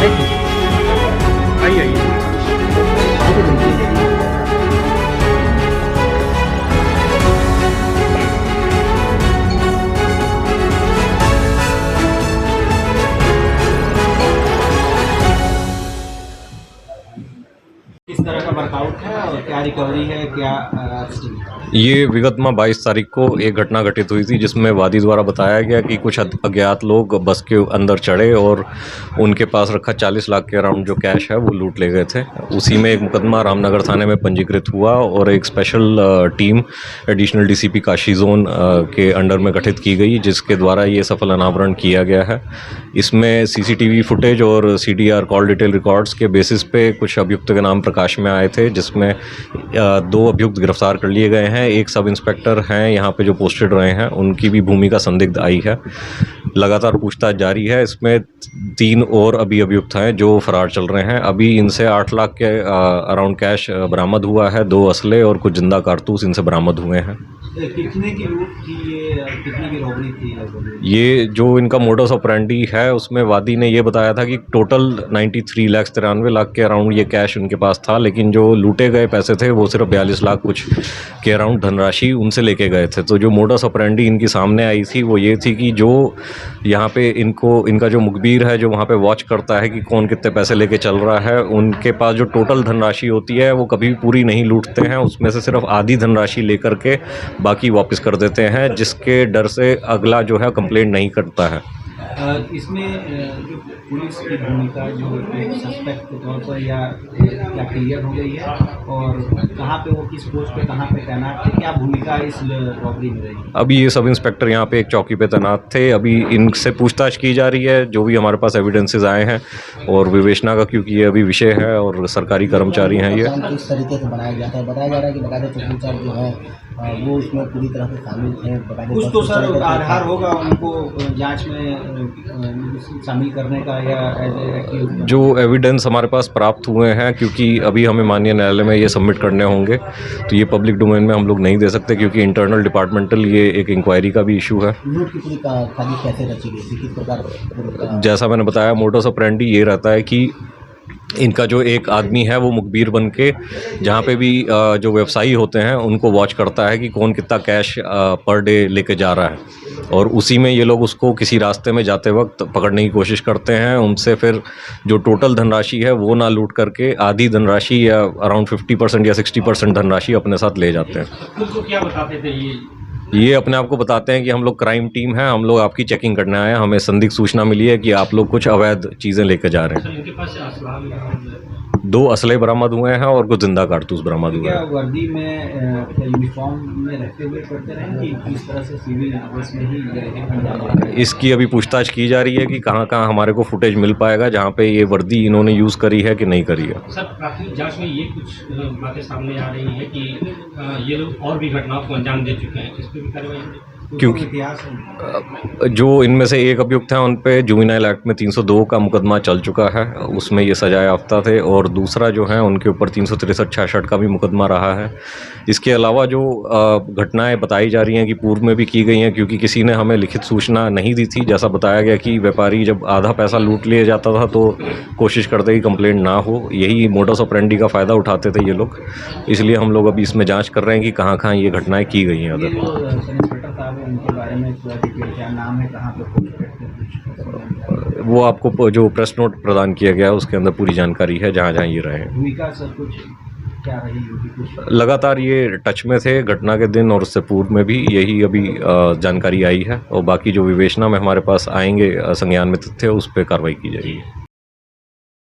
आइए आइए। किस तरह का वर्कआउट है और क्या रिकवरी है, क्या ये विगत माह 22 तारीख को एक घटना घटित हुई थी जिसमें वादी द्वारा बताया गया कि कुछ अज्ञात लोग बस के अंदर चढ़े और उनके पास रखा 40 लाख के अराउंड जो कैश है वो लूट ले गए थे। उसी में एक मुकदमा रामनगर थाने में पंजीकृत हुआ और एक special team additional DCP Kashi zone के अंडर में गठित की गई जिसके द्वारा ये सफल अनावरण किया गया है। इसमें सीसीटीवी फुटेज और सीडीआर कॉल डिटेल रिकॉर्ड्स के बेसिस पे कुछ अभियुक्त के नाम प्रकाश में आए थे, जिसमें 2 अभियुक्त गिरफ्तार कर लिए गए हैं। एक सब इंस्पेक्टर हैं यहाँ पे जो पोस्टेड रहे हैं, उनकी भी भूमिका संदिग्ध आई है। लगातार पूछताछ जारी है। इसमें 3 और अभी अभियुक्त हैं जो फरार चल रहे हैं। अभी इनसे 8 लाख के अराउंड कैश बरामद हुआ है, 2 असले और कुछ जिंदा कारतूस इनसे बरामद हुए हैं। कितने की लूट थी ये, कितने की रॉबरी थी लगभग? ये जो इनका मोडस ऑपरेंडी है उसमें वादी ने ये बताया था कि टोटल 93 लाख के अराउंड ये कैश उनके पास था, लेकिन जो लूटे गए पैसे थे वो सिर्फ 42 लाख कुछ के अराउंड धनराशि उनसे लेके गए थे। तो जो मोडस ऑपरेंडी इनकी सामने आई थी वो ये थी कि जो यहाँ पे इनका जो मुखबिर है जो वहाँ पे वॉच करता है कि कौन कितने पैसे लेके चल रहा है, उनके पास जो टोटल धनराशि होती है वो कभी भी पूरी नहीं लूटते हैं। उसमें से सिर्फ आधी धनराशि लेकर के बाकी वापस कर देते हैं, जिसके डर से अगला जो है कंप्लेंट नहीं करता है। इसमें जो पुलिस की भूमिका जो एक सस्पेक्ट के तौर पर या क्या क्लियर हो गई है, और कहाँ पे वो किस पोस्ट पे कहाँ पे तैनात थे, क्या भूमिका इस रॉबरी में रही? अभी ये सब इंस्पेक्टर यहाँ पे एक चौकी पे तैनात थे। अभी इनसे पूछताछ की जा रही है, जो भी हमारे पास एविडेंसेस आए हैं और विवेचना का, क्योंकि ये अभी विषय है और सरकारी कर्मचारी हैं ये। किस तरीके से बनाया जाता है? बताया जा रहा है कि बकायदा चौकीदार जो है वो उसमें पूरी तरह से शामिल थे। कुछ तो सर आधार होगा उनको जांच में शामिल करने का, या एज जो एविडेंस हमारे पास प्राप्त हुए हैं, क्योंकि अभी हमें माननीय न्यायालय में ये सबमिट करने होंगे, तो ये पब्लिक डोमेन में हम लोग नहीं दे सकते क्योंकि इंटरनल डिपार्टमेंटल ये एक इंक्वायरी का भी इशू है। लूट की पूरी साजिश कैसे रची गई थी, किस प्रकार? जैसा मैंने बताया, मोडस ऑपरेंडी ये रहता है कि इनका जो एक आदमी है वो मुखबिर बन के जहाँ पे भी जो व्यवसायी होते हैं उनको वॉच करता है कि कौन कितना कैश पर डे लेके जा रहा है, और उसी में ये लोग उसको किसी रास्ते में जाते वक्त पकड़ने की कोशिश करते हैं। उनसे फिर जो टोटल धनराशि है वो ना लूट करके आधी धनराशि या अराउंड 50% या 60% धनराशि अपने साथ ले जाते हैं। तो क्या बताते थे ये अपने आप को बताते हैं कि हम लोग क्राइम टीम है, हम लोग आपकी चेकिंग करने आए हैं, हमें संदिग्ध सूचना मिली है कि आप लोग कुछ अवैध चीज़ें लेकर जा रहे हैं। इनके पास 2 असले बरामद हुए हैं और कुछ जिंदा कारतूस बरामद हुए हैं। वर्दी में यूनिफॉर्म में रहते हुए करते रहे कि किस तरह से सिविल ड्रेस में ही? इसकी अभी पूछताछ की जा रही है कि कहाँ कहाँ हमारे को फुटेज मिल पाएगा जहाँ पे ये वर्दी इन्होंने यूज़ करी है कि नहीं करी है। सर, प्राथमिक जांच में ये कुछ बातें सामने आ रही है कि ये लोग और भी घटनाओं को अंजाम दे चुके हैं, इस पर भी कार्रवाई? क्योंकि जो इनमें से एक अभियुक्त हैं उन पे जुवेनाइल एक्ट में 302 का मुकदमा चल चुका है, उसमें ये सजा याफ्ता थे, और दूसरा जो है उनके ऊपर 363-66 का भी मुकदमा रहा है। इसके अलावा जो घटनाएं बताई जा रही हैं कि पूर्व में भी की गई हैं, क्योंकि किसी ने हमें लिखित सूचना नहीं दी थी। जैसा बताया गया कि व्यापारी जब आधा पैसा लूट लिया जाता था तो कोशिश करते कि कंप्लेंट ना हो, यही मोडस ऑपरेंडी का फ़ायदा उठाते थे ये लोग। इसलिए हम लोग अभी इसमें जाँच कर रहे हैं कि कहाँ कहाँ ये घटनाएँ की गई हैं अदर। उनके बारे में क्या नाम है, कहाँ पे पोस्ट करते हैं? वो आपको जो प्रेस नोट प्रदान किया गया है उसके अंदर पूरी जानकारी है जहाँ जहाँ ये रहे हैं। भूमिका सर कुछ क्या रही होगी कुछ? लगातार ये टच में थे घटना के दिन और उससे पूर्व में भी, यही अभी जानकारी आई है, और बाकी जो विवेचना में हमारे पास आएंगे संज्ञान में तथ्य उस पर कार्रवाई की जाएगी।